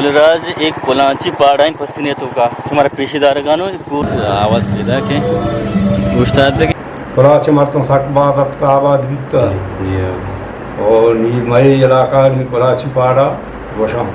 गुलराज एक कोलांची पाडाइन पसीने तो का तुम्हारा पेशीदार गानो आवाज पैदा के उस्ताद के कोलाचे मर्तों सकबादत का आबाद बिता और नी मई इलाका नी कोलाची पाड़ा वशाम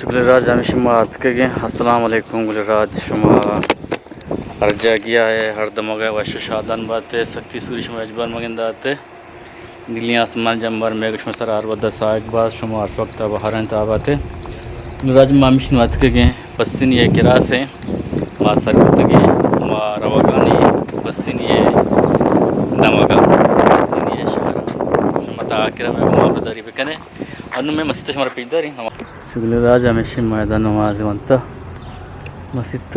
गुलराज हमें शुमात के अस्सलाम वालेकुम गुलराज शुमा हर जगह है हर दम गए वश शादान बातें सख्ती सूरज में अजबर मगंदाते नीली आसमान जंबर मेघ में सरार वदा साग बाज शुमा हर वक्त बहार ताबाते गुलराज मामिश नत के पस्सिन ये किरास है मा सरगुतगे मा रवागानी पस्सिन ये दमगा पस्सिन ये शहर शुमा ताकिरा में मालदारी बेकने अनु में मस्त शमर पेजदारी गुलराज हमेशा मैदान नमाज बनता मस्जिद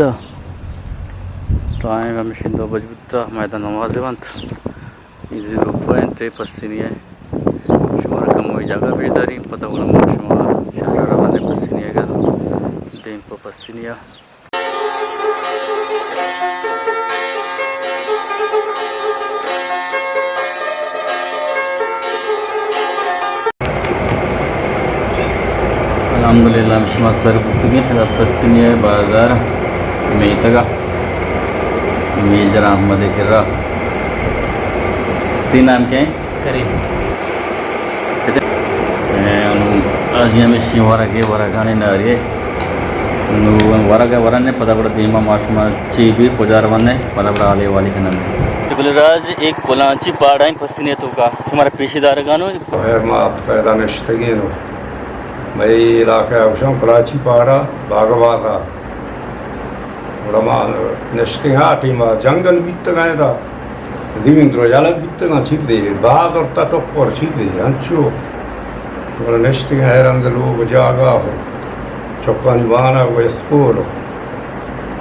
टाइम हमेशा 2 बजे मैदान नमाज बनता 0.3 पसीनिया शुमार कम हुई जगह बेदारी पता बोला शुमार शहर रवाने पसीनिया का दिन पर पसीनिया अल्हम्दुलिल्लाह मिशमा सर गुफ्तगी पसीनिया बाजार में तगा मेजर अहमद किरा तीन नाम के करीब आज हमें शिवारा के वरा गाने न रहे वरा का वरा ने पता पड़ा दीमा माशमा चीबी पुजार वने पता पड़ा आले वाली के नाम गुलराज एक कोलांची पाड़ाइन पसीने तो का तुम्हारा पेशीदार गानो खैर मा पैदा नश्तगी नो मई इलाका वशम कोलाची पाड़ा बागवादा उड़मा नश्तिंगा टीमा जंगल बीत गए था दिविंद्र जाला बीत ना छिदे बाग और तटक और छिदे अंचो और नश्तिंगा है अंदर लोग जागा हो चौकानी बाना वो स्कूल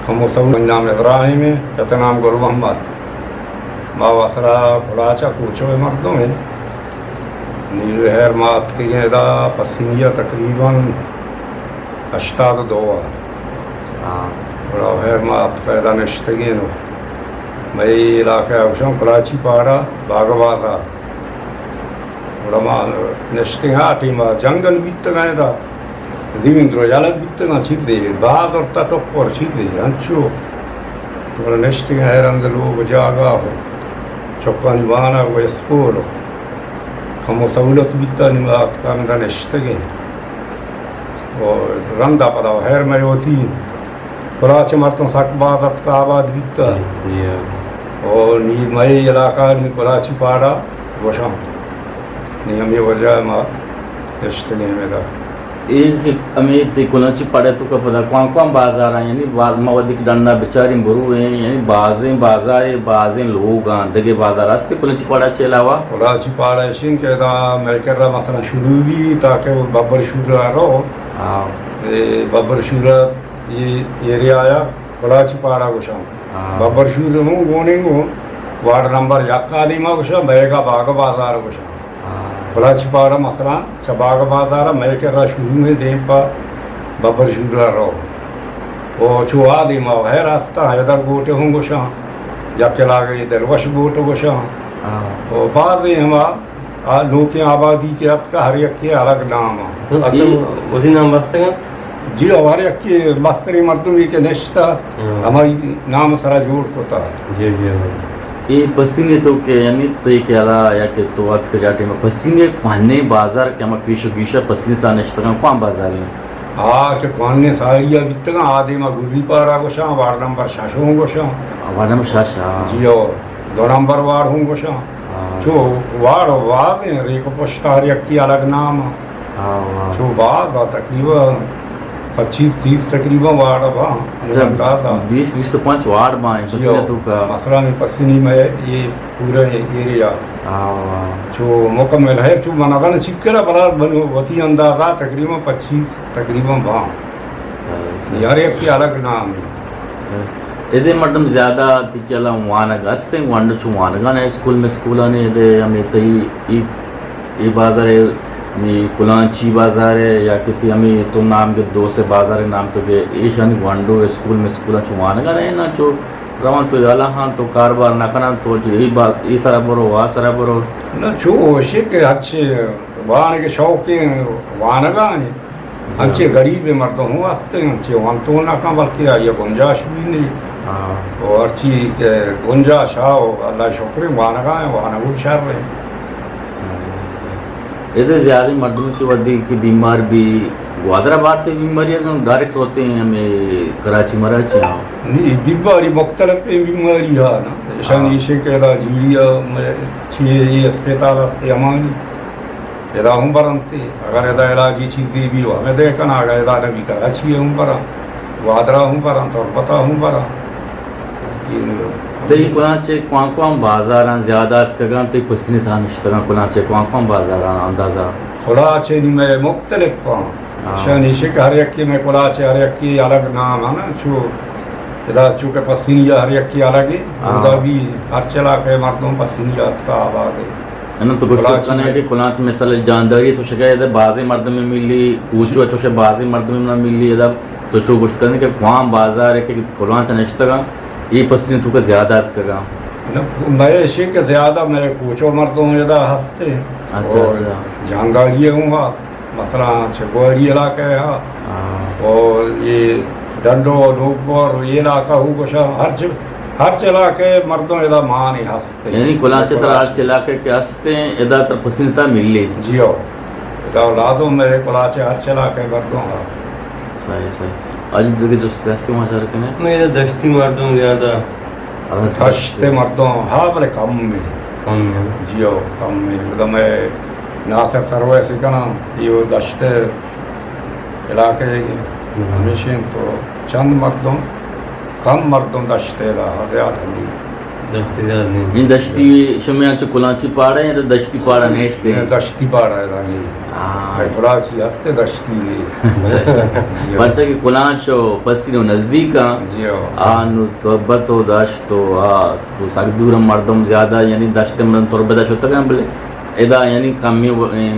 हम सब नाम इब्राहिम है कहते नाम गुल मोहम्मद बावसरा कोलाचा पूछो मर्दों में नील हैर मात के दा पसीनिया तकरीबन 82 बड़ा हैर मात पैदा नश्तगी नो मई इलाका वशम कोलाची पाड़ा बागवादा उड़मा नश्तिंगा टीमा जंगल बीत गए था दिविंद्र जाला बीत ना छिदे बाग और तटक और छिदे अंचो और नश्तिंगा है अंदर लोग जागा हो चौकानी बाना वो स्कूल हम सहूलत बीता निमात का अंदर नश्तगी और रंदा पदा हैर में होती कोलाचे मर्तों सकबादत का आबाद बीता और नी मई इलाका नी कोलाची पाड़ा वशाम नी हमें वजह मा नश्तगी में था एक अमीर ते कोलाची पाड़ा तो का पता कौन बाजार है यानी मवादी की डंडा बेचारी बरू है यानी बाजें लोग दगे बाजार आस्ते कोलाची पाड़ा चलावा कोलाची पाड़ा शिन के दा मैं कर रहा मसला शुरू भी ताकि वो बब्बर शुरू आ रहा हाँ बब्बर शुरू ये एरिया आया कोलाची पाड़ा वशाम बब्बर शुरू हूँ गोनिंग वार्ड नंबर यक्का मा वशाम बैगा बाग बाजार वशाम कोलाची पाड़ा मसला चबाग बाजार मैं कर रहा शुरू में दें पा बब्बर शुरू आ रहा वो चुहा दीमा है रास्ता हैदर गोटे हूँ गोशा यक्के लागे दरवश गोटे गोशा तो बाद हम लोग की आबादी के हद का हर यक्के अलग नाम उसी नाम बसते हैं जी हमारे यक्के बस्तरी मर्दुमी के नश्ता हमारी नाम सारा जोड़ होता है जी जी ये पसीने तो के यानी तो ये क्या ला या के तो वक्त के जाते में पसीने पाने बाजार क्या मैं पीछे गीशा पसीने ताने शतका कौन बाजार है के पाने सारिया बितगा आदि मा गुर्री पारा गोशा वार्ड नंबर 6 हूँ गोशा वार्ड नंबर 6 जी और 2 नंबर वार्ड हूँ गोशा जो वार्ड है रेको पोस्टार यक्की अलग नाम जो बाद तकरीबन 25-30 तकरीबन वार्ड बनता था 20 तो 5 वार्ड में का मसला में पसीनी में ये पूरा एरिया जो मुकम्मल है जो बना था ना चिक्करा बड़ा बनो वती अंदाजा तकरीबन 25 तकरीबन हर एक की अलग नाम है। इधे मटम ज़्यादा तिचला वानगा अस्ते वंड चु वानगा ने स्कूल ने इधे हमें तई ई बाजार है मी कुलांची बाजार है या किसी हमें तो नाम के दो से बाजार है नाम तो के ईशान वंडो स्कूल चु वानगा ने ना चो रवान तो जाला हाँ तो कारोबार ना करना तो यही बात ये सारा बरो वहाँ सारा बरो ना चो वैसे के अच्छे वान के शौकीन वानगा है अच्छे गरीब मर्दों हूँ वास्ते अच्छे वहाँ तो ना कम बल्कि ये गुंजाइश भी नहीं और अच्छी के गुंजाइश आओ अल्लाह शुक्र वानगा है वानगु शर है। इधर ज़्यादा मर्दों की वड्डी की बीमार भी हैदराबाद की बीमारियाँ डायरेक्ट होते हैं हमें कराची मराची हाँ नहीं बीमारी मुख्तलिफ बीमारी है ना शानी से कहला जीड़िया में छे ये अस्पताल अस्ते अमानी इधर हम बरंते अगर इधर इलाजी चीज़ें भी हो हमें देखना अगर इधर नबी कराची हम बरा वादरा हम बरा तो पता हम बरा ते कुणाचे क्वां बाजारां ज़्यादा तगां ते पसंद था निश्तगां कुणाचे क्वां बाजारां अंदाज़ा कुलाचे नहीं मैं मुख्तलिफ पाऊँ शानी से हर एक की मैं कुलाचे हर एक की अलग नाम है ना छो इधर चूँकि पसीनिया हर एक की अलग है उधर भी हर चला के मर्दों पसीनिया का आबाद है ना तो कुछ कहने कि कुनाच में सल जानदारी तो शके इधर बाज़ी मर्द में मिली पूछो तो शे बाज़ी मर्द में ना मिली इधर तो शो कुछ करने के क्वां बाजार है कि कुनाच निश्तगां ये पसीने तो का ज़्यादा तगां मैं इसी के ज़्यादा मैं पूछो मर्दों इधर हंसते अच्छा जानदारी हूँ मसला छगोरी इलाका है और ये डंडो डोबर ये इलाका हूँ कुछ हर चला के मर्दों इधर माँ नहीं हंसते यानी कुलाचे तरह हर चला के हंसते इधर तर पसीनता मिली जियो इधर लाजो मेरे कुलाचे हर चला के मर्दों हंसते सही आज जगह जो स्थिति माशा रखने मैं इधर दश्ती मर्दों ज़्यादा हंसते मर्दों हाँ बड़े कम में जियो कम में एकदम नासिर सरवे सिकना ये दश्ते इलाके हमेशा तो चंद मर्दों कम मर्दों दश्ते ज़्यादा नहीं दश्ती ज़्यादा नहीं इन दश्ती शम्या च कुलाची पाड़ा है या दश्ती पाड़ा नेस्ते दश्ती पाड़ा है रानी मैं कुलाची हंसते दश्ती नहीं बच्चा की कुलाचो पसीनो नज़दीक जियो आनु तोबतो दश्तो तो साग दूर मर्दों ज़्यादा यानी दश्ते मर्दों तोरबे दश्त होता है बोले इधर यानी कमी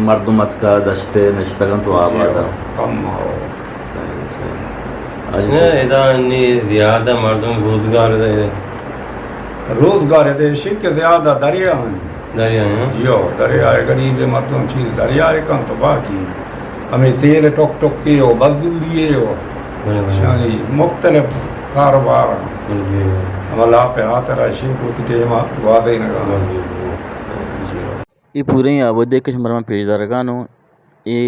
मर्दों मत का दश्ते नश्तगन तो आबादा कम हो इधर नहीं ज़्यादा मर्दों रोजगार है देशी के ज़्यादा दरिया हैं दरिया है जियो दरिया है गरीब मर्दों चीज दरिया है कम तो बाकी हमें तेल टोक टोक के हो मजदूरी हो यानी मुख्तलिफ कारोबार हम अल्लाह पे हाथ रहे को टेमा वादे न ಈ ಪೂರೆ आबादी के शमरमा पेशदारगानो ये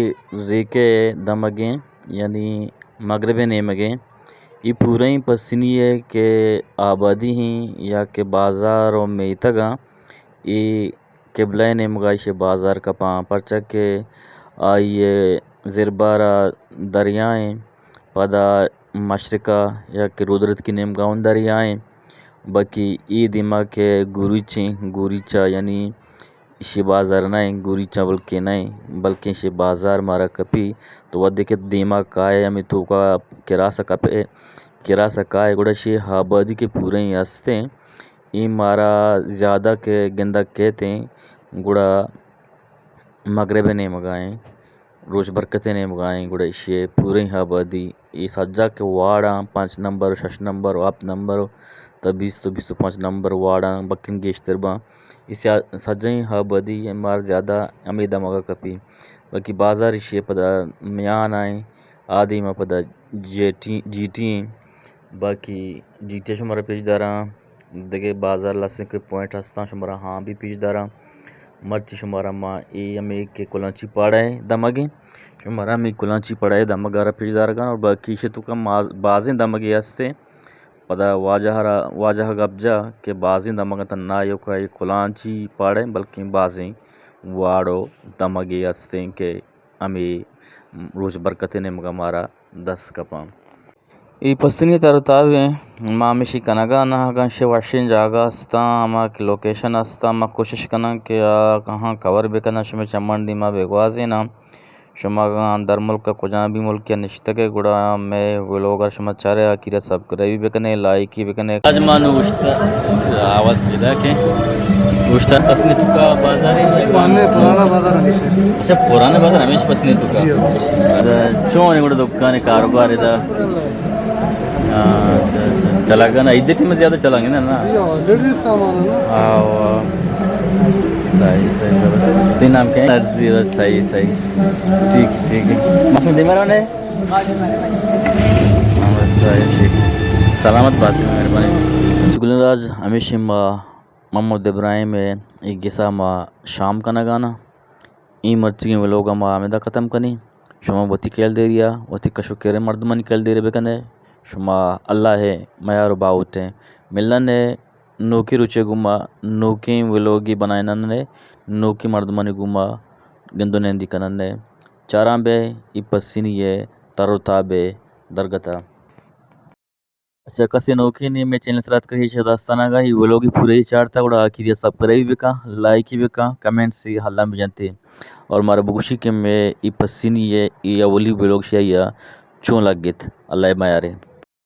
रेके दमगे यानी मगरबे नेमगे ये पूरे ही पसनी है कि आबादी ही या के बाज़ार और मेतगा ये किबला नेमगा इसे बाज़ार का पाँ परचा के आइए ज़िरबारा दरियाएँ पदा मशरका या के रुदरत की नेमगाउन दरियाएँ बाकी ई दिमाग के गुरीचा यानी इसे बाज़ार नहीं गुरी चावल के नहीं बल्कि इसे बाज़ार मारा कपी तो वह देखे दिमाग का है हमें तो का किरा सका है गुड़ा शे आबादी के पूरे ही हंसते ये मारा ज़्यादा के गंदा कहते हैं गुड़ा मगरबे नहीं मगाएँ रोज़ बरकतें नहीं मगाएँ गुड़ा इसे पूरे ही आबादी ये सज्जा के वाड़ा 5 नंबर 6 नंबर 8 नंबर तब 20 नंबर वाड़ा बकिन गेश्तरबा इसे सज्जई आबादी मार ज़्यादा अमीदा मगा कपी बाकी बाज़ार इसे पदा म्यान आए आदि में पदा जीटी बाकी जीटी शुमारा पेशदारा देखे बाज़ार लसे के पॉइंट हंसता शुमारा हाँ भी पेशदारा मर्ची शुमारा माँ ए हमें के कुलाची पड़ा है दमगे शुमारा में कुलाची पड़ा है दमगारा पेशदारा का और बाकी से तो कम बाज़ें दमगे हंसते पदा वाजह गब्जा के बाज़ें दमगा तना यो का ये कुलाची पड़े बल्कि बाज़ें वाड़ो दमगे हंसते के हमें रोज़ बरकतें ने मगा मारा 10 कपाम ಈ ಪಸ್ತಿನಿ ತರುತ್ತಾವೆ ಮಾಮಿಶಿ ಕನಗಾನ ಹಗಂಶೆ ವರ್ಷಿನ ಜಾಗ ಹಸ್ತಾ ಅಮ್ಮ ಲೊಕೇಶನ್ ಹಸ್ತಾ ಅಮ್ಮ ಕೋಶಿಶ್ ಕನ के कहाँ कवर बेकना शमे चमन दिमा बेगवाजे ना شما در ملک کجا بھی ملک یا نشتگے گڑا میں وہ لوگ شما چارے آکیرہ سبسکرائب بکنے لائکی بکنے آج مانو گوشتا آواز پیدا کہ گوشتا پسنی تو کا بازار ہے پرانا بازار ہمیشہ اچھا پرانا بازار ہمیشہ پسنی تو کا چون گڑا دکان کاروبار ہے چلا گا نا عیدتی میں زیادہ چلیں گے نا لیڈیز سامان ہے نا صحیح صحیح تین نام کیا ہے صحیح صحیح ٹھیک ٹھیک ہے مسلم دیمارا نے صحیح ٹھیک سلامت بات ہے مہربانی گلن راج ہمیشہ محمد ابراہیم ہے ایک گسا ما شام کا نگانا این مرچی میں لوگ ما آمدہ ختم کنی شما وتی کیل دے ریا وتی کشو کرے مردمانی کیل دے رے بکنے شما اللہ ہے میار باوت ہے ملن ہے نوکی روچے گما نوکی ولوگی بنائنن نے نوکی مردمانی گما گندو نیندی کنن نے چاراں بے ای پسینی ہے ترو تابے درگتا اچھا کسی نوکی نہیں میں چینل سرات کری شہداستانہ گا ہی ولوگی پورے ہی چارتا گوڑا آکیری سب کرائی بکا لائکی بکا کمنٹ سی حلام بجانتے اور مارا بگوشی کے میں ای پسینی ہے ای اولی ولوگ شیعہ چون لگ گیت اللہ مایارے